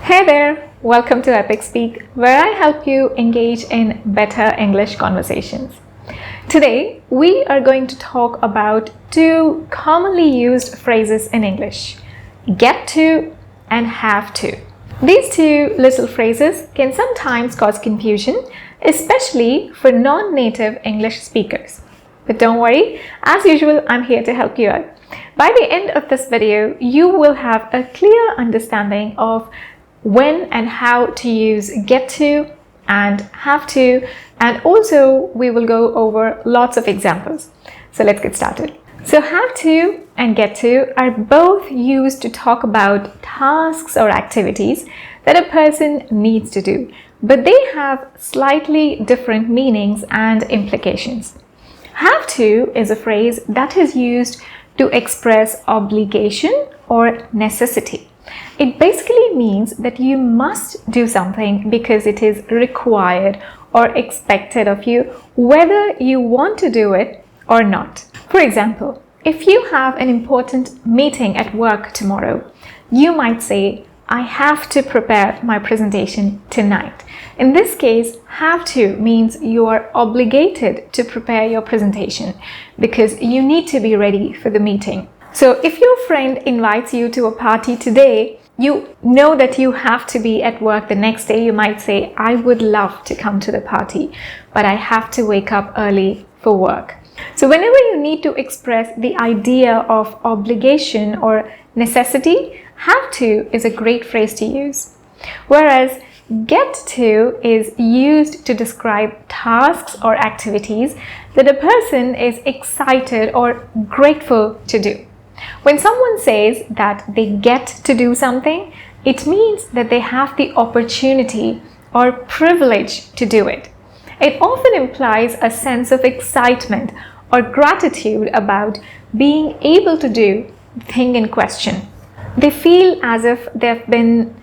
Hey there, welcome to epicspeak, where I help you engage in better English conversations. Today, we are going to talk about two commonly used phrases in English, get to and have to. These two little phrases can sometimes cause confusion, especially for non-native English speakers. But don't worry, as usual, I'm here to help you out. By the end of this video, you will have a clear understanding of when and how to use get to and have to, and also we will go over lots of examples. So let's get started. So have to and get to are both used to talk about tasks or activities that a person needs to do, but they have slightly different meanings and implications. Have to is a phrase that is used to express obligation or necessity. It basically means that you must do something because it is required or expected of you, whether you want to do it or not. For example, if you have an important meeting at work tomorrow, you might say, I have to prepare my presentation tonight. In this case, have to means you are obligated to prepare your presentation because you need to be ready for the meeting. So if your friend invites you to a party today, you know that you have to be at work the next day. You might say, I would love to come to the party, but I have to wake up early for work. So whenever you need to express the idea of obligation or necessity, have to is a great phrase to use. Whereas get to is used to describe tasks or activities that a person is excited or grateful to do. When someone says that they get to do something, it means that they have the opportunity or privilege to do it. It often implies a sense of excitement or gratitude about being able to do the thing in question. They feel as if they've been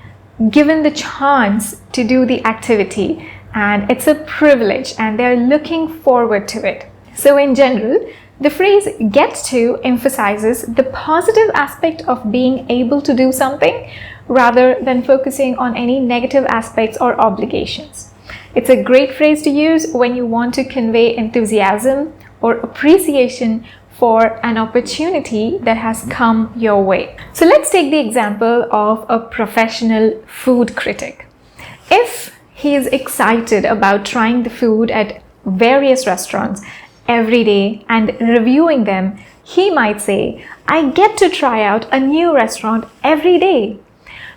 given the chance to do the activity and it's a privilege and they're looking forward to it. So in general, the phrase get to emphasizes the positive aspect of being able to do something rather than focusing on any negative aspects or obligations. It's a great phrase to use when you want to convey enthusiasm or appreciation for an opportunity that has come your way. So let's take the example of a professional food critic. If he is excited about trying the food at various restaurants every day and reviewing them, he might say, I get to try out a new restaurant every day.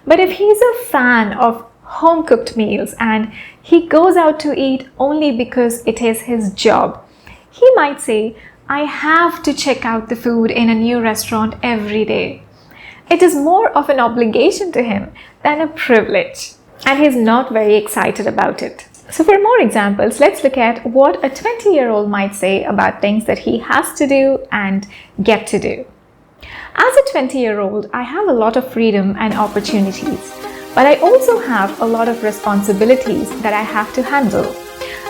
But if he's a fan of home-cooked meals and he goes out to eat only because it is his job, he might say, I have to check out the food in a new restaurant every day. It is more of an obligation to him than a privilege, and he's not very excited about it. So for more examples, let's look at what a 20-year-old might say about things that he has to do and get to do. As a 20-year-old, I have a lot of freedom and opportunities, but I also have a lot of responsibilities that I have to handle.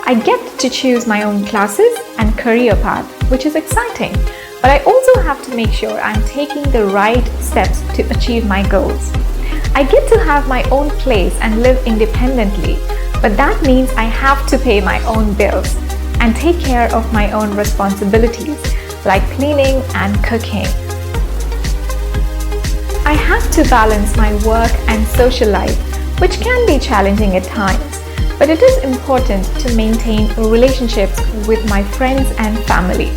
I get to choose my own classes and career path, which is exciting, but I also have to make sure I'm taking the right steps to achieve my goals. I get to have my own place and live independently, but that means I have to pay my own bills and take care of my own responsibilities, like cleaning and cooking. I have to balance my work and social life, which can be challenging at times, but it is important to maintain relationships with my friends and family.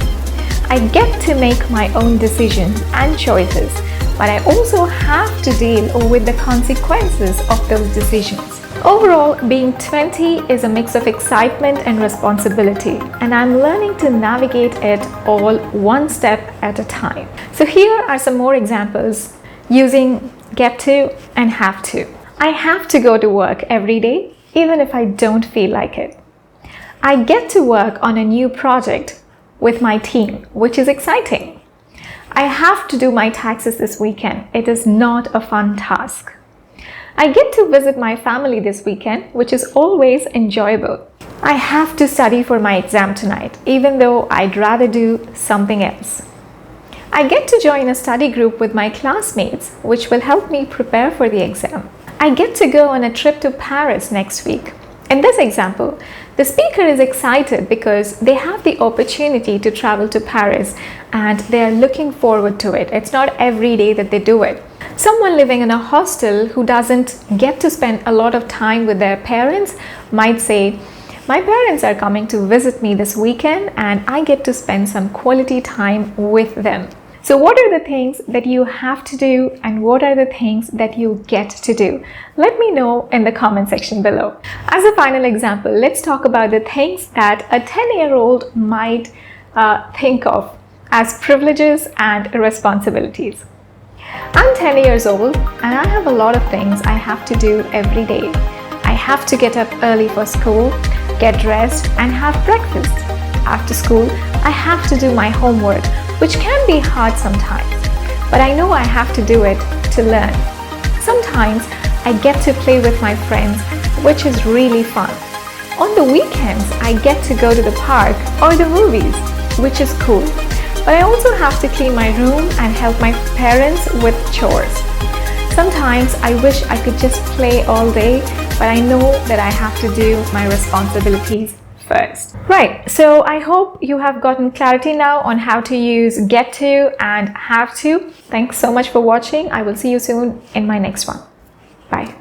I get to make my own decisions and choices, but I also have to deal with the consequences of those decisions. Overall, being 20 is a mix of excitement and responsibility, and I'm learning to navigate it all one step at a time. So here are some more examples using get to and have to. I have to go to work every day, even if I don't feel like it. I get to work on a new project with my team, which is exciting. I have to do my taxes this weekend. It is not a fun task. I get to visit my family this weekend, which is always enjoyable. I have to study for my exam tonight, even though I'd rather do something else. I get to join a study group with my classmates, which will help me prepare for the exam. I get to go on a trip to Paris next week. In this example, the speaker is excited because they have the opportunity to travel to Paris and they are looking forward to it. It's not every day that they do it. Someone living in a hostel who doesn't get to spend a lot of time with their parents might say, "My parents are coming to visit me this weekend and I get to spend some quality time with them." So what are the things that you have to do and what are the things that you get to do? Let me know in the comment section below. As a final example, let's talk about the things that a 10-year-old might think of as privileges and responsibilities. I'm 10 years old and I have a lot of things I have to do every day. I have to get up early for school, get dressed and have breakfast. After school, I have to do my homework, which can be hard sometimes, but I know I have to do it to learn. Sometimes I get to play with my friends, which is really fun. On the weekends, I get to go to the park or the movies, which is cool. But I also have to clean my room and help my parents with chores. Sometimes I wish I could just play all day, but I know that I have to do my responsibilities first. Right, so I hope you have gotten clarity now on how to use get to and have to. Thanks so much for watching. I will see you soon in my next one. Bye.